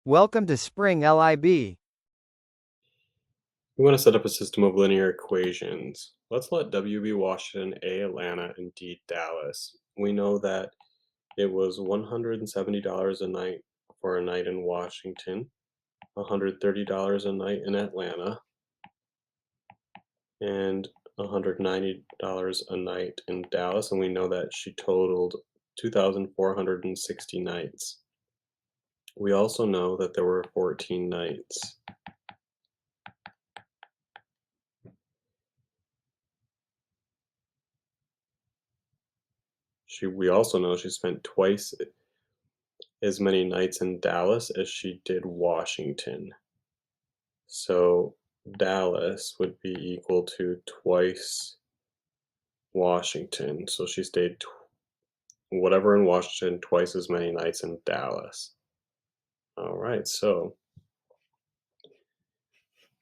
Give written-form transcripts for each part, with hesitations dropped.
Welcome to Spring Lib. We want to set up a system of linear equations. Let's let W be Washington, A Atlanta, and D Dallas. We know that it was $170 a night for a night in Washington, $130 a night in Atlanta, and $190 a night in Dallas, and we know that she totaled 2,460 nights. We also know that there were 14 nights. We also know she spent twice as many nights in Dallas as she did Washington. So Dallas would be equal to twice Washington. So she stayed whatever in Washington, twice as many nights in Dallas. All right, so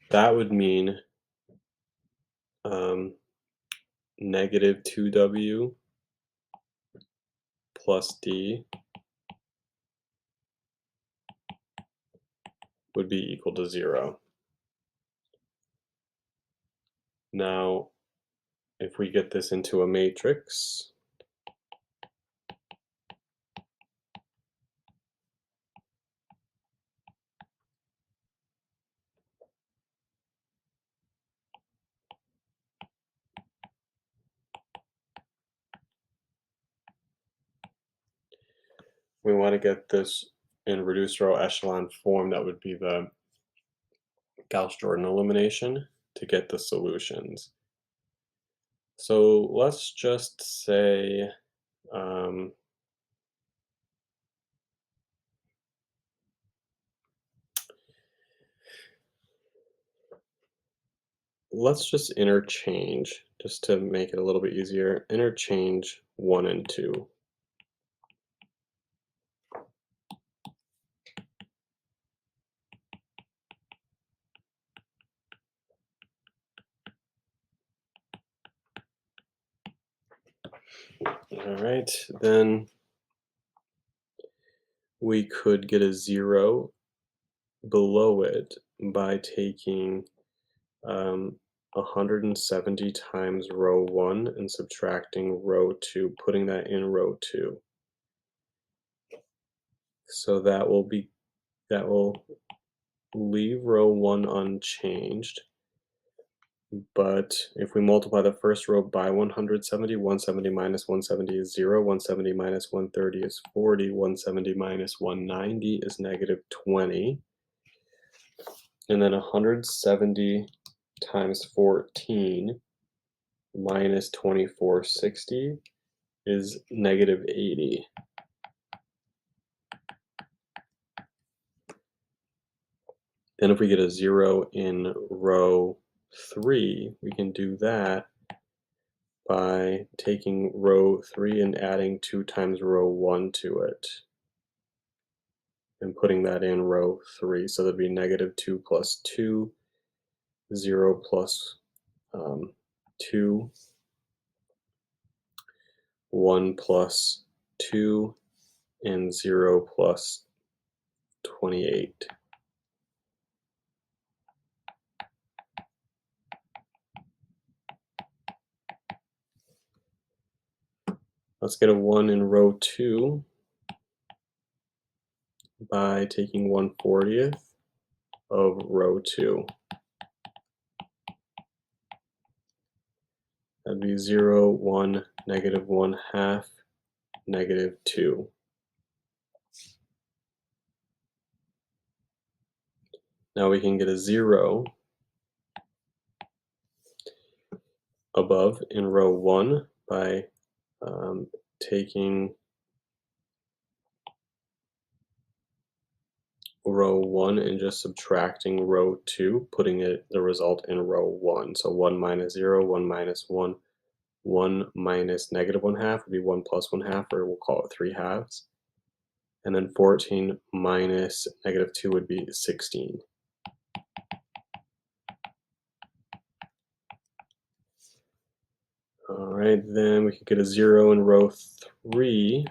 that would mean negative 2W plus D would be equal to 0. Now, if we get this into a matrix, we want to get this in reduced row echelon form. That would be the Gauss-Jordan elimination to get the solutions. So let's just say let's just interchange, just to make it a little bit easier, interchange 1 and 2. All right, then we could get a 0 below it by taking 170 times row 1 and subtracting row 2, putting that in row 2. So that will leave row 1 unchanged. But if we multiply the first row by 170, 170 minus 170 is 0, 170 minus 130 is 40, 170 minus 190 is negative 20. And then 170 times 14 minus 2460 is negative 80. Then if we get a 0 in row 3, we can do that by taking row 3 and adding 2 times row 1 to it and putting that in row 3. So that'd be negative 2 plus 2, 0 plus 2, 1 plus 2, and 0 plus 28. Let's get a 1 in row 2 by taking 1/40 of row 2. That'd be 0, 1, negative 1/2, negative 2. Now we can get a 0 above in row 1 by taking row 1 and just subtracting row 2, putting the result in row 1. So 1 minus 0, 1 minus 1, 1 minus negative 1/2 would be 1 plus 1/2, or we'll call it 3/2. And then 14 minus negative 2 would be 16. All right, then we could get a 0 in row 3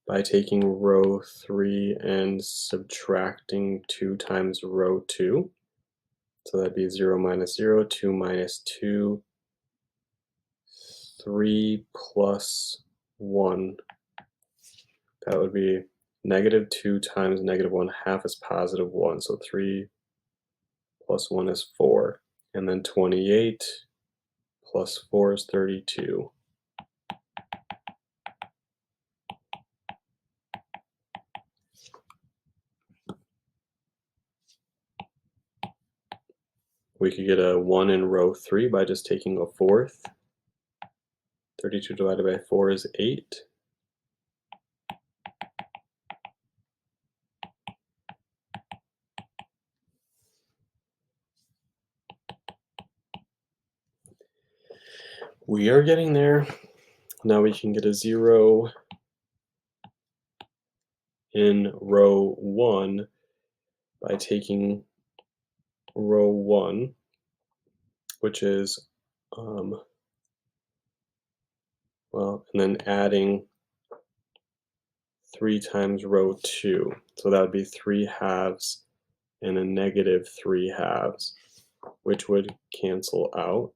by taking row 3 and subtracting 2 times row 2. So that'd be 0 minus 0, 2 minus 2, 3 plus 1. That would be negative 2 times negative 1/2 is positive 1. So 3 plus 1 is 4. And then 28 plus 4 is 32. We could get a 1 in row 3 by just taking a fourth. 32 divided by 4 is 8. We are getting there. Now we can get a 0 in row 1 by taking row 1, which is, well, and then adding 3 times row 2. So that would be 3 halves and a negative 3 halves, which would cancel out.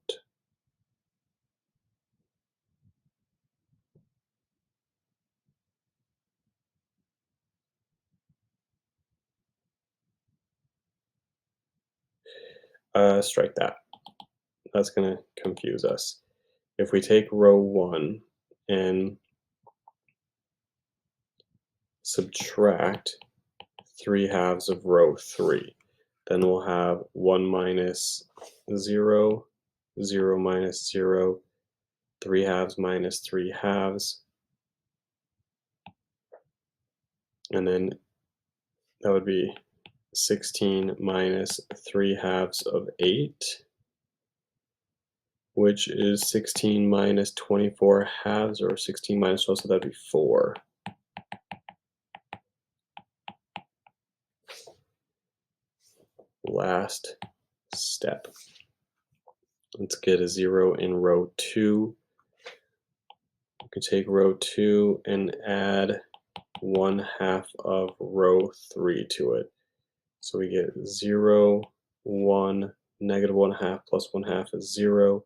Strike that. That's going to confuse us. If we take row 1 and subtract 3 halves of row 3, then we'll have 1 minus 0, 0 minus 0, 3 halves minus 3 halves, and then that would be 16 minus 3 halves of 8, which is 16 minus 24 halves, or 16 minus 12, so that'd be 4. Last step. Let's get a 0 in row 2. We could take row 2 and add 1/2 of row 3 to it. So we get 0, 1, negative 1/2 plus 1/2 is 0.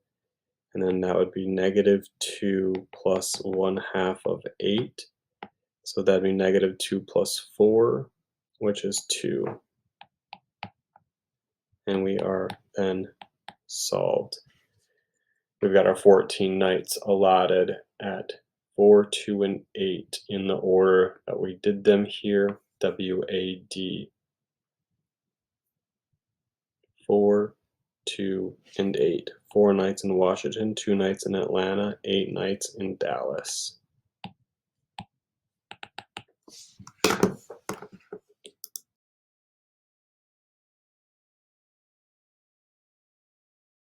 And then that would be negative 2 plus 1/2 of 8. So that'd be negative 2 plus 4, which is 2. And we are then solved. We've got our 14 nights allotted at 4, 2, and 8 in the order that we did them here, WAD. 4, 2, and 8. 4 nights in Washington, 2 nights in Atlanta, 8 nights in Dallas.